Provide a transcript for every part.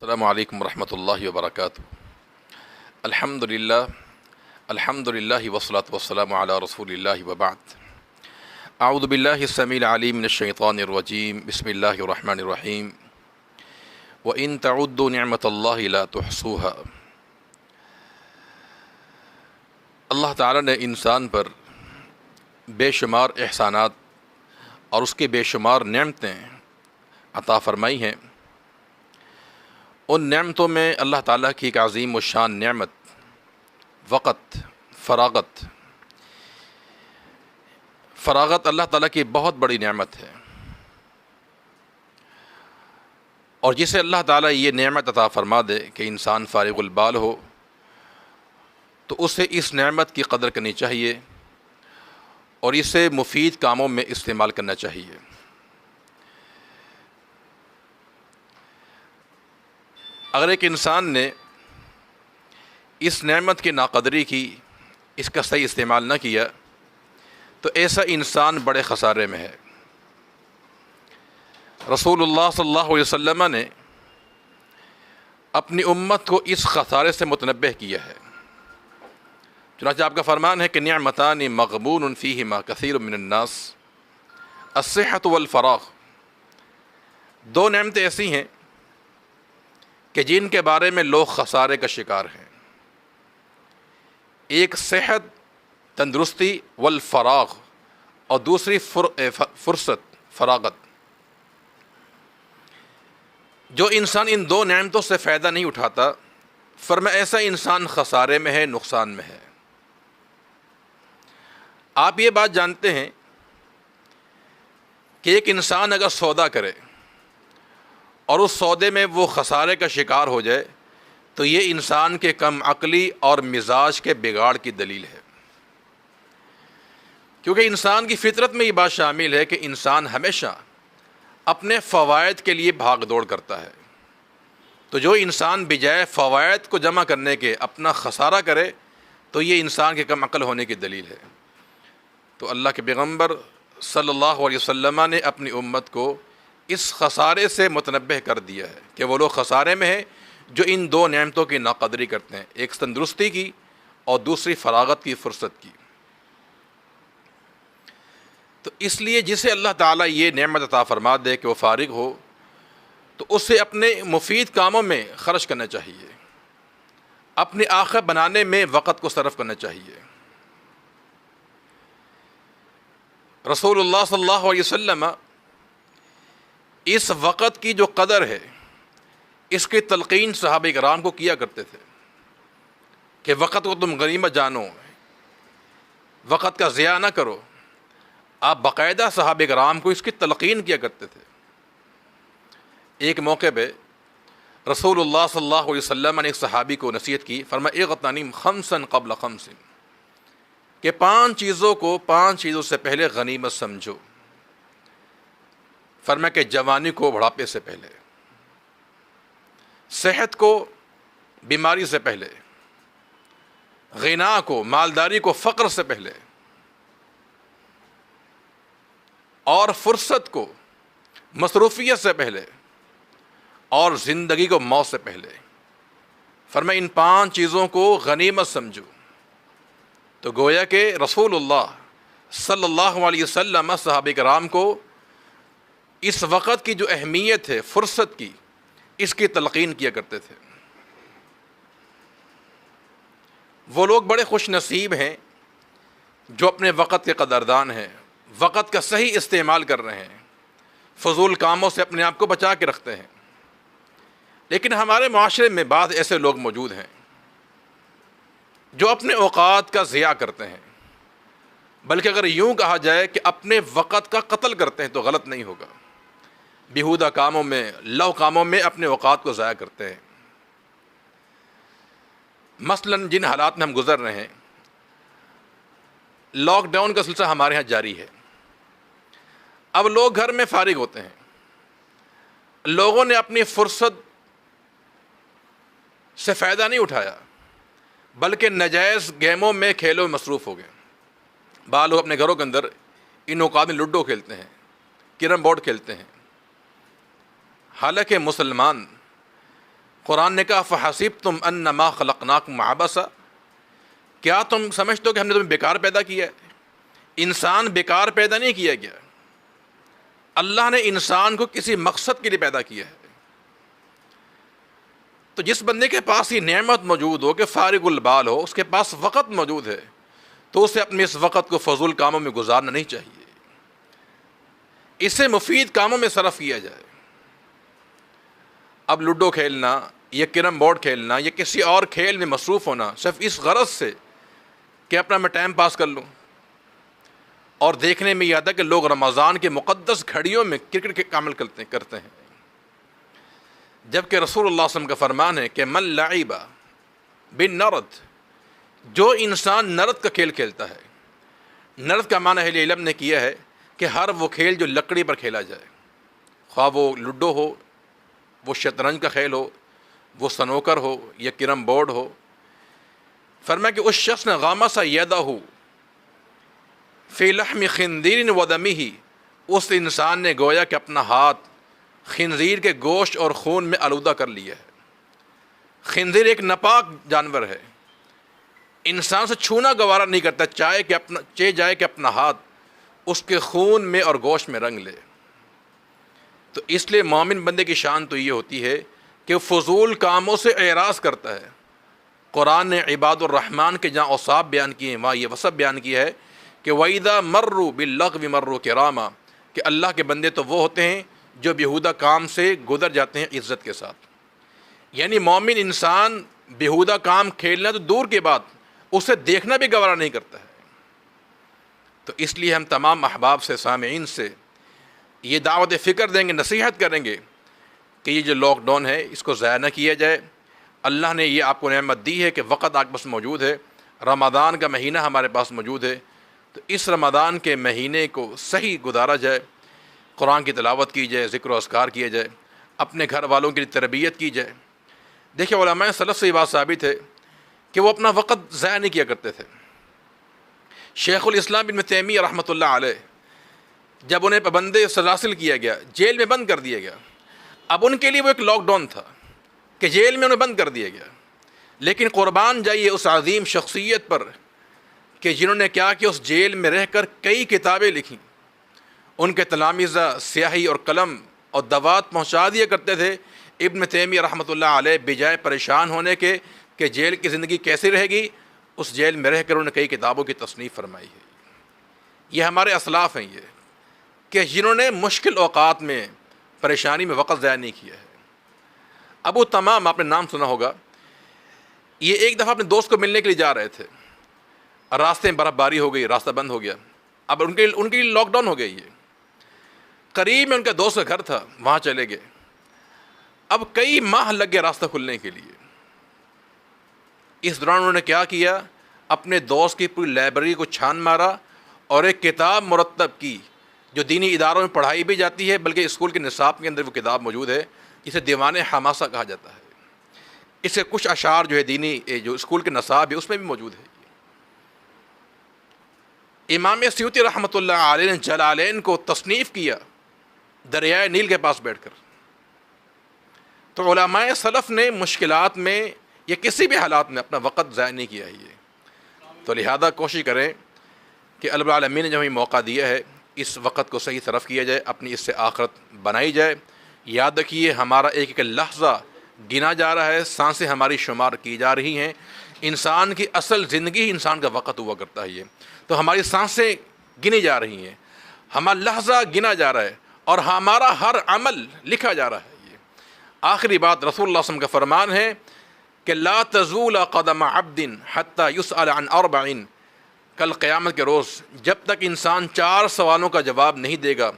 السلام علیکم ورحمۃ اللہ وبرکاتہ۔ الحمد للہ والصلاة والسلام علی رسول اللہ وبعد۔ اعوذ باللہ السمیع العلیم من الشیطان الرجیم، بسم اللہ الرحمن الرحیم۔ وَإِن تَعُدُّوا نِعْمَةَ اللَّهِ لَا تُحْصُوهَا۔ اللہ تعالیٰ نے انسان پر بے شمار احسانات اور اس کے بے شمار نعمتیں عطا فرمائی ہیں۔ ان نعمتوں میں اللہ تعالیٰ کی ایک عظیم و شان نعمت وقت، فراغت اللہ تعالیٰ کی بہت بڑی نعمت ہے، اور جسے اللہ تعالیٰ یہ نعمت عطا فرما دے کہ انسان فارغ البال ہو تو اسے اس نعمت کی قدر کرنی چاہیے اور اسے مفید کاموں میں استعمال کرنا چاہیے۔ اگر ایک انسان نے اس نعمت کی ناقدری کی، اس کا صحیح استعمال نہ کیا، تو ایسا انسان بڑے خسارے میں ہے۔ رسول اللہ صلی اللہ علیہ وسلم نے اپنی امت کو اس خسارے سے متنبہ کیا ہے۔ چنانچہ آپ کا فرمان ہے کہ نعمتان مغبون فیہما کثیر من الناس، الصحۃ والفراغ۔ دو نعمتیں ایسی ہیں کہ جن کے بارے میں لوگ خسارے کا شکار ہیں، ایک صحت، تندرستی، والفراغ، اور دوسری فرصت، فراغت۔ جو انسان ان دو نعمتوں سے فائدہ نہیں اٹھاتا، فرمایا ایسا انسان خسارے میں ہے، نقصان میں ہے۔ آپ یہ بات جانتے ہیں کہ ایک انسان اگر سودا کرے اور اس سودے میں وہ خسارے کا شکار ہو جائے تو یہ انسان کے کم عقلی اور مزاج کے بگاڑ کی دلیل ہے، کیونکہ انسان کی فطرت میں یہ بات شامل ہے کہ انسان ہمیشہ اپنے فوائد کے لیے بھاگ دوڑ کرتا ہے۔ تو جو انسان بجائے فوائد کو جمع کرنے کے اپنا خسارہ کرے تو یہ انسان کے کم عقل ہونے کی دلیل ہے۔ تو اللہ کے پیغمبر صلی اللہ علیہ وسلم نے اپنی امت کو اس خسارے سے متنبہ کر دیا ہے کہ وہ لوگ خسارے میں ہیں جو ان دو نعمتوں کی ناقدری کرتے ہیں، ایک تندرستی کی اور دوسری فراغت کی، فرصت کی۔ تو اس لیے جسے اللہ تعالیٰ یہ نعمت عطا فرما دے کہ وہ فارغ ہو تو اسے اپنے مفید کاموں میں خرچ کرنا چاہیے، اپنی آخرت بنانے میں وقت کو صرف کرنا چاہیے۔ رسول اللہ صلی اللہ علیہ وسلم اس وقت کی جو قدر ہے اس کی تلقین صحابہ کرام کو کیا کرتے تھے کہ وقت کو تم غنیمت جانو، وقت کا ضیاع نہ کرو۔ آپ باقاعدہ صحابہ کرام کو اس کی تلقین کیا کرتے تھے۔ ایک موقع پہ رسول اللہ صلی اللہ علیہ وسلم نے ایک صحابی کو نصیحت کی، فرمایا اغتنم خمسا قبل خمس، کہ پانچ چیزوں سے پہلے غنیمت سمجھو۔ فرمایا کہ جوانی کو بڑھاپے سے پہلے، صحت کو بیماری سے پہلے، غنا کو، مالداری کو فقر سے پہلے، اور فرصت کو مصروفیت سے پہلے، اور زندگی کو موت سے پہلے۔ فرمایا ان پانچ چیزوں کو غنیمت سمجھو۔ تو گویا کہ رسول اللہ صلی اللہ علیہ وسلم صحابہ کرام کو اس وقت کی جو اہمیت ہے، فرصت کی، اس کی تلقین کیا کرتے تھے۔ وہ لوگ بڑے خوش نصیب ہیں جو اپنے وقت کے قدردان ہیں، وقت کا صحیح استعمال کر رہے ہیں، فضول کاموں سے اپنے آپ کو بچا کے رکھتے ہیں۔ لیکن ہمارے معاشرے میں بعض ایسے لوگ موجود ہیں جو اپنے اوقات کا ضیاع کرتے ہیں، بلکہ اگر یوں کہا جائے کہ اپنے وقت کا قتل کرتے ہیں تو غلط نہیں ہوگا۔ بیہودہ کاموں میں، لو کاموں میں اپنے اوقات کو ضائع کرتے ہیں۔ مثلاً جن حالات میں ہم گزر رہے ہیں، لاک ڈاؤن کا سلسلہ ہمارے ہاں جاری ہے۔ اب لوگ گھر میں فارغ ہوتے ہیں، لوگوں نے اپنی فرصت سے فائدہ نہیں اٹھایا بلکہ ناجائز گیموں میں، کھیلوں میں مصروف ہو گئے۔ بعض لوگ اپنے گھروں کے اندر ان اوقات میں لوڈو کھیلتے ہیں، کیرم بورڈ کھیلتے ہیں۔ حالانکہ مسلمان قرآن نے کہا فحسبتم انما خلقناکم عبثا، کیا تم سمجھتے ہو کہ ہم نے تمہیں بیکار پیدا کیا ہے؟ انسان بیکار پیدا نہیں کیا گیا، اللہ نے انسان کو کسی مقصد کے لیے پیدا کیا ہے۔ تو جس بندے کے پاس یہ نعمت موجود ہو کہ فارغ البال ہو، اس کے پاس وقت موجود ہے، تو اسے اپنے اس وقت کو فضول کاموں میں گزارنا نہیں چاہیے، اسے مفید کاموں میں صرف کیا جائے۔ اب لوڈو کھیلنا یا کیرم بورڈ کھیلنا یا کسی اور کھیل میں مصروف ہونا صرف اس غرض سے کہ اپنا میں ٹائم پاس کر لوں، اور دیکھنے میں یہ آتا ہے کہ لوگ رمضان کے مقدس گھڑیوں میں کرکٹ کے عمل کرتے ہیں، جبکہ رسول اللہ صلی اللہ علیہ وسلم کا فرمان ہے کہ من لعب بالنرد، جو انسان نرد کا کھیل کھیلتا ہے، نرد کا معنی اہل علم نے کیا ہے کہ ہر وہ کھیل جو لکڑی پر کھیلا جائے، خواہ وہ لوڈو ہو، وہ شطرنج کا کھیل ہو، وہ سنوکر ہو یا کیرم بورڈ ہو، فرمایا کہ اس شخص نے غامس یدہ فی لحم خنزیر و دمہ، اس انسان نے گویا کہ اپنا ہاتھ خنزیر کے گوشت اور خون میں آلودہ کر لیا ہے۔ خنزیر ایک ناپاک جانور ہے، انسان سے چھونا گوارا نہیں کرتا، چاہے جائے کہ اپنا ہاتھ اس کے خون میں اور گوشت میں رنگ لے۔ تو اس لیے مومن بندے کی شان تو یہ ہوتی ہے کہ وہ فضول کاموں سے اعراض کرتا ہے۔ قرآن نے عباد الرحمن کے جہاں اوصاف بیان کیے ہیں وہاں یہ وصف بیان کیا ہے کہ وَإِذَا مَرُّوا بِاللَّغْوِ مَرُّوا كِرَامًا، کہ اللہ کے بندے تو وہ ہوتے ہیں جو بیہودہ کام سے گزر جاتے ہیں عزت کے ساتھ۔ یعنی مومن انسان بیہودہ کام کھیلنا تو دور کی بات، اسے دیکھنا بھی گوارا نہیں کرتا ہے۔ تو اس لیے ہم تمام احباب سے، سامعین سے یہ دعوت فکر دیں گے، نصیحت کریں گے کہ یہ جو لاک ڈاؤن ہے اس کو ضائع نہ کیا جائے۔ اللہ نے یہ آپ کو نعمت دی ہے کہ وقت آپ کے پاس موجود ہے، رمضان کا مہینہ ہمارے پاس موجود ہے، تو اس رمضان کے مہینے کو صحیح گزارا جائے، قرآن کی تلاوت کی جائے، ذکر و اذکار کیا جائے، اپنے گھر والوں کی تربیت کی جائے۔ دیکھیں علماء سلف سے یہ بات ثابت ہے کہ وہ اپنا وقت ضائع نہیں کیا کرتے تھے۔ شیخ الاسلام ابن تیمیہ رحمۃ اللہ علیہ، جب انہیں پابند سلاسل کیا گیا، جیل میں بند کر دیا گیا، اب ان کے لیے وہ ایک لاک ڈاؤن تھا کہ جیل میں انہیں بند کر دیا گیا، لیکن قربان جائیے اس عظیم شخصیت پر کہ جنہوں نے کیا کہ اس جیل میں رہ کر کئی کتابیں لکھیں۔ ان کے تلامذہ سیاہی اور قلم اور دوات پہنچا دیا کرتے تھے۔ ابن تیمیہ رحمۃ اللہ علیہ بجائے پریشان ہونے کے کہ جیل کی زندگی کیسی رہے گی، اس جیل میں رہ کر انہوں نے کئی کتابوں کی تصنیف فرمائی ہے۔ یہ ہمارے اسلاف ہیں، یہ کہ جنہوں نے مشکل اوقات میں پریشانی میں وقت ضائع نہیں کیا ہے۔ ابو تمام، آپ نے نام سنا ہوگا، یہ ایک دفعہ اپنے دوست کو ملنے کے لیے جا رہے تھے، راستے میں برف باری ہو گئی، راستہ بند ہو گیا، اب ان کے لیے لاک ڈاؤن ہو گئی۔ یہ قریب میں ان کا دوست کا گھر تھا، وہاں چلے گئے، اب کئی ماہ لگ گئے راستہ کھلنے کے لیے۔ اس دوران انہوں نے کیا کیا، اپنے دوست کی پوری لائبریری کو چھان مارا اور ایک کتاب مرتب کی جو دینی اداروں میں پڑھائی بھی جاتی ہے، بلکہ اسکول کے نصاب کے اندر وہ کتاب موجود ہے، جسے دیوان حماسہ کہا جاتا ہے۔ اس سے کچھ اشعار جو ہے دینی جو اسکول کے نصاب ہے اس میں بھی موجود ہے۔ امام سیوطی رحمۃ اللہ علیہ نے جلالین کو تصنیف کیا دریائے نیل کے پاس بیٹھ کر۔ تو علماء سلف نے مشکلات میں یا کسی بھی حالات میں اپنا وقت ضائع نہیں کیا ہے۔ تو لہذا کوشش کریں کہ اللہ العالمین نے جو ہمیں موقع دیا ہے اس وقت کو صحیح صرف کیا جائے، اپنی اس سے آخرت بنائی جائے۔ یاد رکھیے ہمارا ایک ایک لحظہ گنا جا رہا ہے، سانسیں ہماری شمار کی جا رہی ہیں۔ انسان کی اصل زندگی ہی انسان کا وقت ہوا کرتا ہے۔ یہ تو ہماری سانسیں گنی جا رہی ہیں، ہمارا لحظہ گنا جا رہا ہے اور ہمارا ہر عمل لکھا جا رہا ہے۔ یہ آخری بات رسول اللہ صلی اللہ علیہ وسلم کا فرمان ہے کہ لا تزول قدم عبد حتی یسأل عن اربع، کل قیامت کے روز جب تک انسان 4 سوالوں کا جواب نہیں دے گا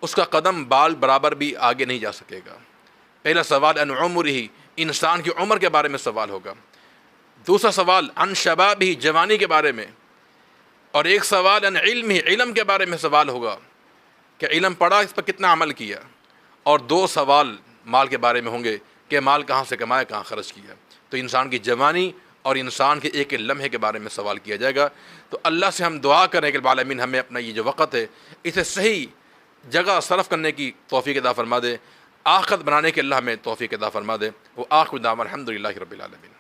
اس کا قدم بال برابر بھی آگے نہیں جا سکے گا۔ پہلا سوال عن عمرہ، انسان کی عمر کے بارے میں سوال ہوگا۔ دوسرا سوال عن شبابہ، جوانی کے بارے میں، اور ایک سوال عن علمہ، علم کے بارے میں سوال ہوگا کہ علم پڑھا، اس پر کتنا عمل کیا، اور 2 سوال مال کے بارے میں ہوں گے کہ مال کہاں سے کمایا، کہاں خرچ کیا۔ تو انسان کی جوانی اور انسان کے ایک لمحے کے بارے میں سوال کیا جائے گا۔ تو اللہ سے ہم دعا کریں کہ رب العالمین ہمیں اپنا یہ جو وقت ہے اسے صحیح جگہ صرف کرنے کی توفیق عطا فرما دے۔ آخرت بنانے کے اللہ ہمیں توفیق عطا فرما دے۔ وہ آخر دعوانا الحمدللہ رب العالمین۔